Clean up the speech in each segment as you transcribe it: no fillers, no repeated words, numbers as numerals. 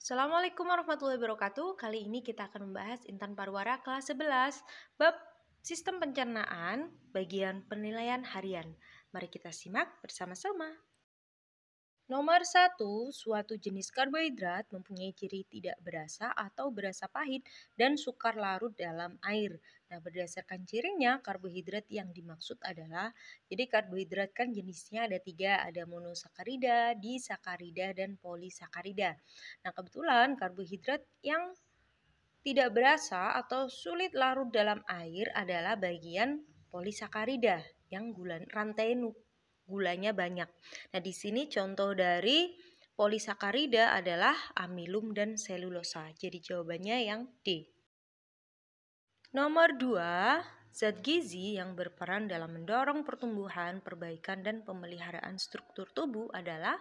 Assalamualaikum warahmatullahi wabarakatuh. Kali ini kita akan membahas Intan Parwara kelas 11, bab Sistem Pencernaan, bagian penilaian harian. Mari kita simak bersama-sama. Nomor 1, suatu jenis karbohidrat mempunyai ciri tidak berasa atau berasa pahit dan sukar larut dalam air. Nah, berdasarkan cirinya, karbohidrat yang dimaksud adalah, jadi karbohidrat kan jenisnya ada 3, ada monosakarida, disakarida, dan polisakarida. Nah, kebetulan karbohidrat yang tidak berasa atau sulit larut dalam air adalah bagian polisakarida yang rantai gulanya banyak. Nah, di sini contoh dari polisakarida adalah amilum dan selulosa. Jadi jawabannya yang D. Nomor 2, zat gizi yang berperan dalam mendorong pertumbuhan, perbaikan, dan pemeliharaan struktur tubuh adalah,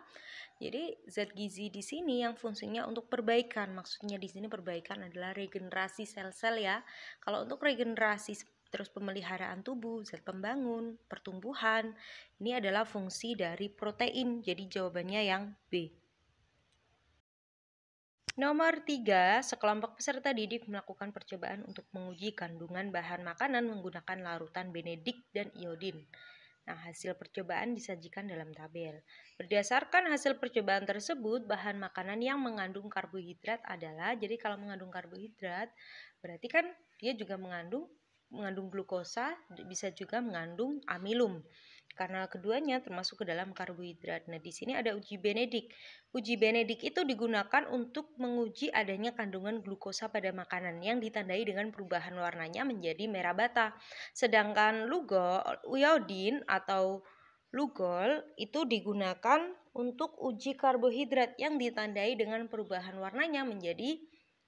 jadi zat gizi di sini yang fungsinya untuk perbaikan. Maksudnya di sini perbaikan adalah regenerasi sel-sel ya. Kalau untuk regenerasi terus pemeliharaan tubuh, zat pembangun, pertumbuhan, ini adalah fungsi dari protein. Jadi jawabannya yang B. Nomor 3, sekelompok peserta didik melakukan percobaan untuk menguji kandungan bahan makanan menggunakan larutan benedik dan iodin. Nah, hasil percobaan disajikan dalam tabel. Berdasarkan hasil percobaan tersebut, bahan makanan yang mengandung karbohidrat adalah, jadi kalau mengandung karbohidrat, berarti kan dia juga mengandung glukosa, bisa juga mengandung amilum. Karena keduanya termasuk ke dalam karbohidrat. Nah, di sini ada uji benedik. Uji benedik itu digunakan untuk menguji adanya kandungan glukosa pada makanan yang ditandai dengan perubahan warnanya menjadi merah bata. Sedangkan iodin atau lugol itu digunakan untuk uji karbohidrat yang ditandai dengan perubahan warnanya menjadi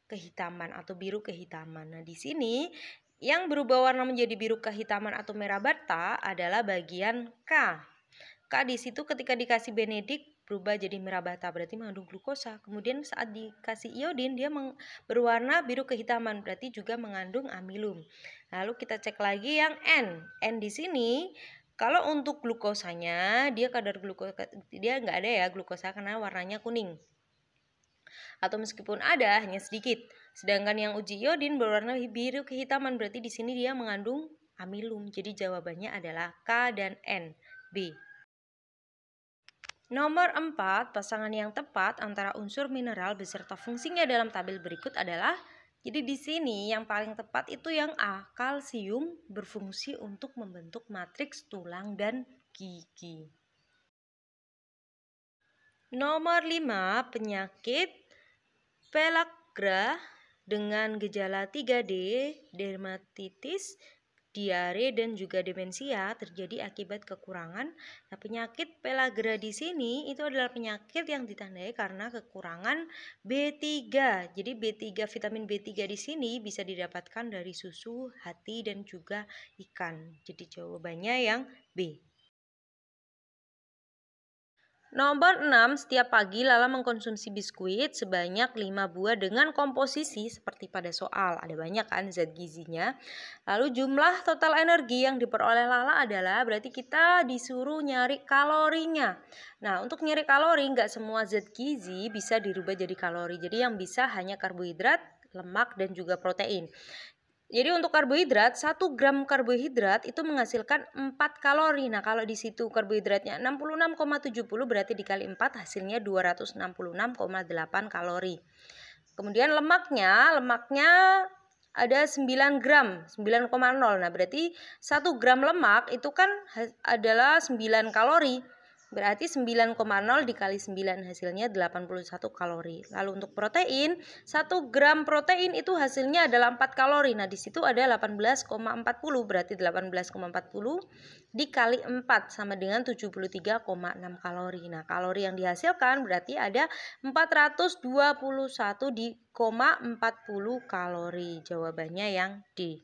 kehitaman atau biru kehitaman. Nah, di sini yang berubah warna menjadi biru kehitaman atau merah bata adalah bagian K. K di situ ketika dikasih benedik berubah jadi merah bata, berarti mengandung glukosa. Kemudian saat dikasih iodin dia berwarna biru kehitaman, berarti juga mengandung amilum. Lalu kita cek lagi yang N. N di sini kalau untuk glukosanya dia kadar glukosa dia nggak ada ya glukosa karena warnanya kuning. Atau meskipun ada hanya sedikit. Sedangkan yang uji iodin berwarna biru kehitaman, berarti di sini dia mengandung amilum. Jadi jawabannya adalah K dan N. B. Nomor 4, pasangan yang tepat antara unsur mineral beserta fungsinya dalam tabel berikut adalah, jadi di sini yang paling tepat itu yang A, kalsium berfungsi untuk membentuk matriks tulang dan gigi. Nomor 5, penyakit pellagra dengan gejala 3D, dermatitis, diare, dan juga demensia terjadi akibat kekurangan. Nah, penyakit pellagra di sini itu adalah penyakit yang ditandai karena kekurangan B3. Jadi B3, vitamin B3 di sini bisa didapatkan dari susu, hati, dan juga ikan. Jadi jawabannya yang B. Nomor 6, setiap pagi Lala mengkonsumsi biskuit sebanyak 5 buah dengan komposisi seperti pada soal. Ada banyak kan zat gizinya. Lalu jumlah total energi yang diperoleh Lala adalah, berarti kita disuruh nyari kalorinya. Nah, untuk nyari kalori nggak semua zat gizi bisa dirubah jadi kalori. Jadi yang bisa hanya karbohidrat, lemak, dan juga protein. Jadi untuk karbohidrat, 1 gram karbohidrat itu menghasilkan 4 kalori. Nah, kalau di situ karbohidratnya 66,70 berarti dikali 4 hasilnya 266,8 kalori. Kemudian lemaknya ada 9 gram, 9,0. Nah, berarti 1 gram lemak itu kan adalah 9 kalori. Berarti 9,0 dikali 9 hasilnya 81 kalori. Lalu untuk protein, 1 gram protein itu hasilnya adalah 4 kalori. Nah, di situ ada 18,40, berarti 18,40 dikali 4 sama dengan 73,6 kalori. Nah, kalori yang dihasilkan berarti ada 421,40 kalori. Jawabannya yang D.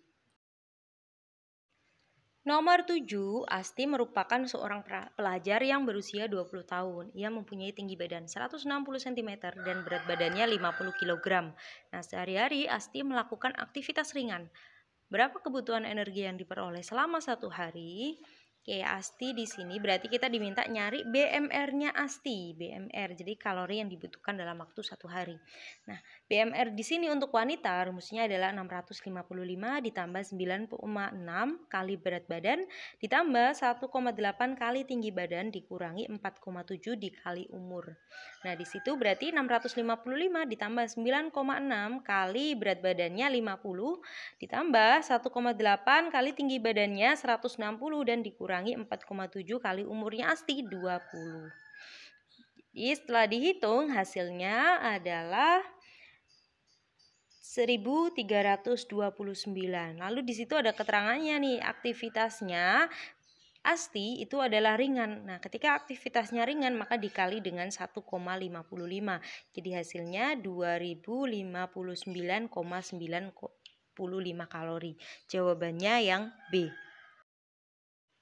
Nomor 7, Asti merupakan seorang pelajar yang berusia 20 tahun. Ia mempunyai tinggi badan 160 cm dan berat badannya 50 kg. Nah, sehari-hari Asti melakukan aktivitas ringan. Berapa kebutuhan energi yang diperoleh selama 1 hari? Oke, ASTI di sini berarti kita diminta nyari BMR-nya ASTI, BMR. Jadi kalori yang dibutuhkan dalam waktu 1 hari. Nah, BMR di sini untuk wanita rumusnya adalah 655 ditambah 9,6 kali berat badan ditambah 1,8 kali tinggi badan dikurangi 4,7 dikali umur. Nah, di situ berarti 655 ditambah 9,6 kali berat badannya 50 ditambah 1,8 kali tinggi badannya 160 dan dikurangi 4,7 kali umurnya ASTI 20. Jadi setelah dihitung hasilnya adalah 1329. Lalu di situ ada keterangannya nih, aktivitasnya ASTI itu adalah ringan. Nah, ketika aktivitasnya ringan maka dikali dengan 1,55. Jadi hasilnya 2059,95 kalori. Jawabannya yang B.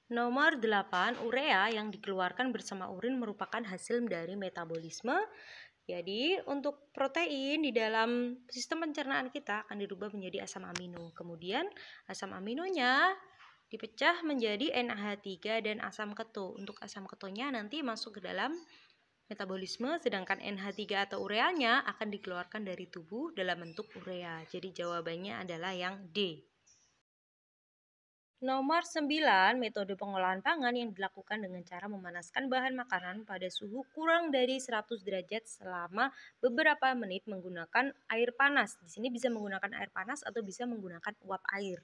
Nomor 8, urea yang dikeluarkan bersama urin merupakan hasil dari metabolisme. Jadi untuk protein di dalam sistem pencernaan kita akan dirubah menjadi asam amino. Kemudian asam aminonya dipecah menjadi NH3 dan asam keto. Untuk asam ketonya nanti masuk ke dalam metabolisme, sedangkan NH3 atau ureanya akan dikeluarkan dari tubuh dalam bentuk urea. Jadi jawabannya adalah yang D. Nomor 9, metode pengolahan pangan yang dilakukan dengan cara memanaskan bahan makanan pada suhu kurang dari 100 derajat selama beberapa menit menggunakan air panas. Di sini bisa menggunakan air panas atau bisa menggunakan uap air.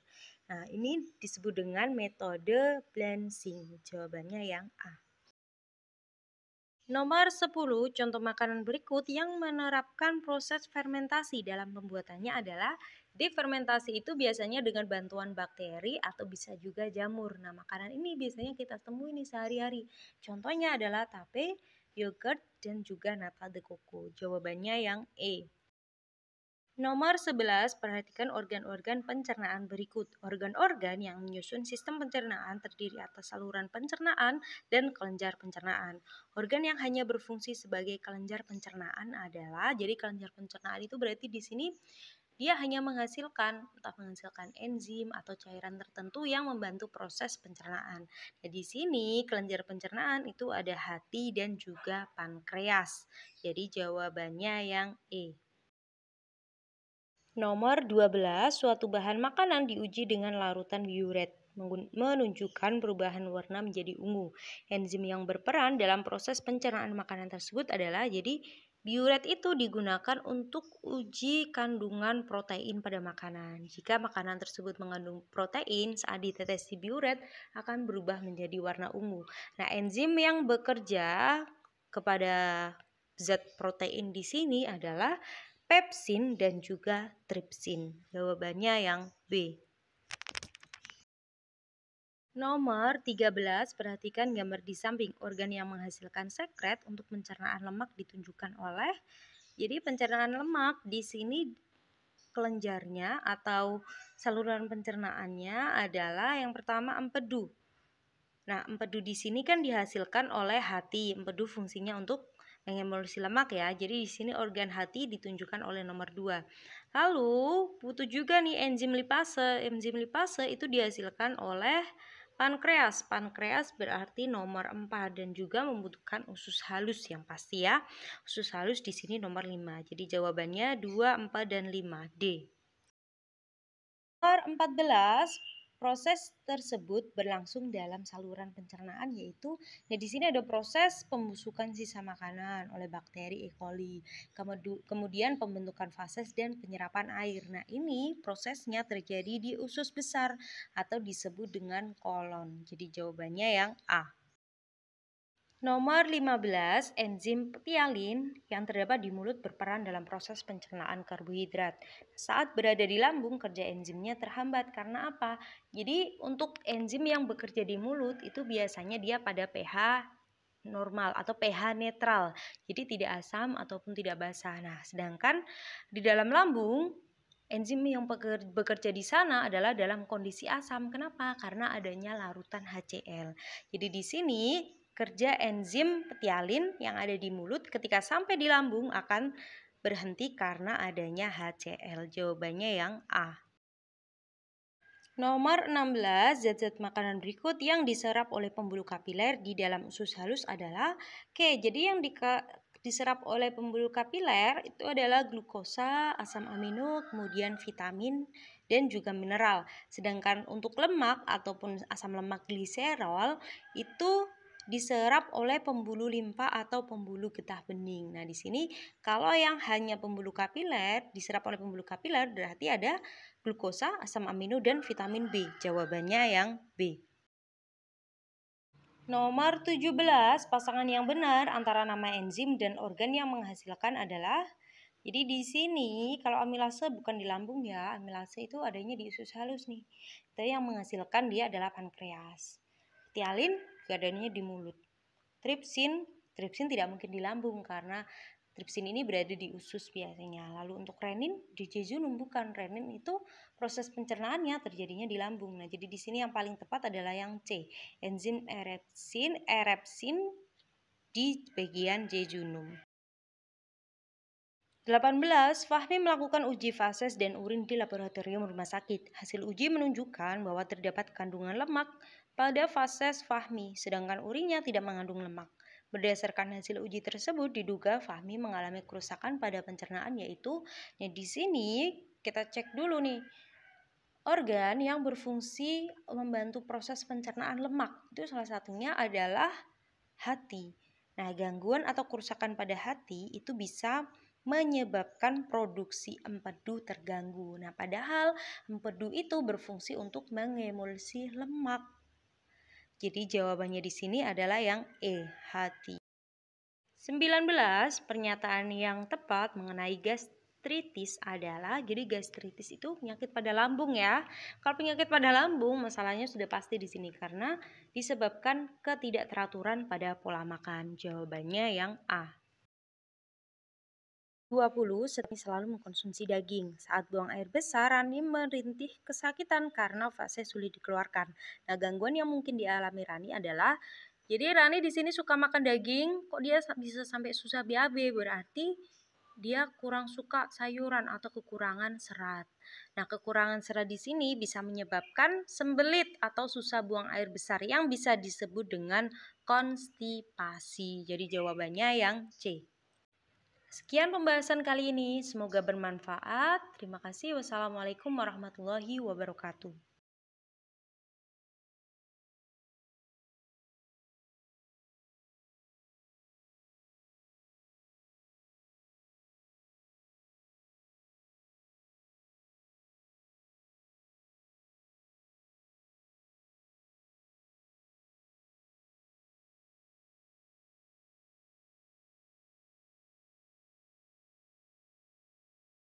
Nah, ini disebut dengan metode blanching. Jawabannya yang A. Nomor 10, contoh makanan berikut yang menerapkan proses fermentasi dalam pembuatannya adalah difermentasi itu biasanya dengan bantuan bakteri atau bisa juga jamur. Nah, makanan ini biasanya kita temui nih sehari-hari. Contohnya adalah tape, yogurt, dan juga nata de coco. Jawabannya yang E. Nomor 11, perhatikan organ-organ pencernaan berikut. Organ-organ yang menyusun sistem pencernaan terdiri atas saluran pencernaan dan kelenjar pencernaan. Organ yang hanya berfungsi sebagai kelenjar pencernaan adalah, jadi kelenjar pencernaan itu berarti di sini dia hanya menghasilkan enzim atau cairan tertentu yang membantu proses pencernaan. Nah, di sini kelenjar pencernaan itu ada hati dan juga pankreas. Jadi jawabannya yang E. Nomor 12, suatu bahan makanan diuji dengan larutan biuret menunjukkan perubahan warna menjadi ungu. Enzim yang berperan dalam proses pencernaan makanan tersebut adalah, jadi biuret itu digunakan untuk uji kandungan protein pada makanan. Jika makanan tersebut mengandung protein, saat ditetesi biuret akan berubah menjadi warna ungu. Nah, enzim yang bekerja kepada zat protein di sini adalah pepsin dan juga tripsin. Jawabannya yang B. Nomor 13, perhatikan gambar di samping. Organ yang menghasilkan sekret untuk pencernaan lemak ditunjukkan oleh, jadi pencernaan lemak di sini kelenjarnya atau saluran pencernaannya adalah yang pertama empedu. Nah, empedu di sini kan dihasilkan oleh hati. Empedu fungsinya untuk mengemulsi lemak ya. Jadi di sini organ hati ditunjukkan oleh nomor 2. Lalu butuh juga nih enzim lipase. Enzim lipase itu dihasilkan oleh pankreas. Pankreas berarti nomor 4 dan juga membutuhkan usus halus yang pasti ya. Usus halus di sini nomor 5. Jadi jawabannya 2, 4 dan 5. D. Nomor 14, proses tersebut berlangsung dalam saluran pencernaan, yaitu di sini ada proses pembusukan sisa makanan oleh bakteri E. coli, kemudian pembentukan fases dan penyerapan air. Nah, ini prosesnya terjadi di usus besar atau disebut dengan kolon. Jadi jawabannya yang A. Nomor 15, enzim ptialin yang terdapat di mulut berperan dalam proses pencernaan karbohidrat. Saat berada di lambung, kerja enzimnya terhambat. Karena apa? Jadi untuk enzim yang bekerja di mulut itu biasanya dia pada pH normal atau pH netral. Jadi tidak asam ataupun tidak basa. Nah, sedangkan di dalam lambung, enzim yang bekerja di sana adalah dalam kondisi asam. Kenapa? Karena adanya larutan HCl. Jadi di sini kerja enzim ptialin yang ada di mulut ketika sampai di lambung akan berhenti karena adanya HCl. Jawabannya yang A. Nomor 16, zat-zat makanan berikut yang diserap oleh pembuluh kapiler di dalam usus halus adalah jadi yang diserap oleh pembuluh kapiler itu adalah glukosa, asam amino, kemudian vitamin dan juga mineral. Sedangkan untuk lemak ataupun asam lemak gliserol itu diserap oleh pembuluh limfa atau pembuluh getah bening. Nah, di sini kalau yang hanya pembuluh kapiler diserap oleh pembuluh kapiler berarti ada glukosa, asam amino, dan vitamin B. Jawabannya yang B. Nomor 17, pasangan yang benar antara nama enzim dan organ yang menghasilkan adalah jadi di sini kalau amilase bukan di lambung ya, amilase itu adanya di usus halus nih. Tapi yang menghasilkan dia adalah pankreas. Tialin juga adanya di mulut. Tripsin tidak mungkin di lambung karena tripsin ini berada di usus biasanya. Lalu untuk renin di jejunum bukan. Renin itu proses pencernaannya terjadinya di lambung. Nah, jadi di sini yang paling tepat adalah yang C. Enzim erepsin di bagian jejunum. 18. Fahmi melakukan uji fases dan urin di laboratorium rumah sakit. Hasil uji menunjukkan bahwa terdapat kandungan lemak pada fases Fahmi, sedangkan urinnya tidak mengandung lemak. Berdasarkan hasil uji tersebut, diduga Fahmi mengalami kerusakan pada pencernaan, yaitu di sini kita cek dulu nih. Organ yang berfungsi membantu proses pencernaan lemak itu salah satunya adalah hati. Nah, gangguan atau kerusakan pada hati itu bisa menyebabkan produksi empedu terganggu. Nah, padahal empedu itu berfungsi untuk mengemulsi lemak. Jadi jawabannya di sini adalah yang E, hati. 19, pernyataan yang tepat mengenai gastritis adalah, jadi gastritis itu penyakit pada lambung ya. Kalau penyakit pada lambung, masalahnya sudah pasti di sini karena disebabkan ketidakteraturan pada pola makan. Jawabannya yang A. 20, Rani selalu mengkonsumsi daging. Saat buang air besar, Rani merintih kesakitan karena fase sulit dikeluarkan. Nah, gangguan yang mungkin dialami Rani adalah, jadi Rani di sini suka makan daging, kok dia bisa sampai susah BAB, berarti dia kurang suka sayuran atau kekurangan serat. Nah, kekurangan serat di sini bisa menyebabkan sembelit atau susah buang air besar yang bisa disebut dengan konstipasi. Jadi jawabannya yang C. Sekian pembahasan kali ini, semoga bermanfaat. Terima kasih. Wassalamualaikum warahmatullahi wabarakatuh.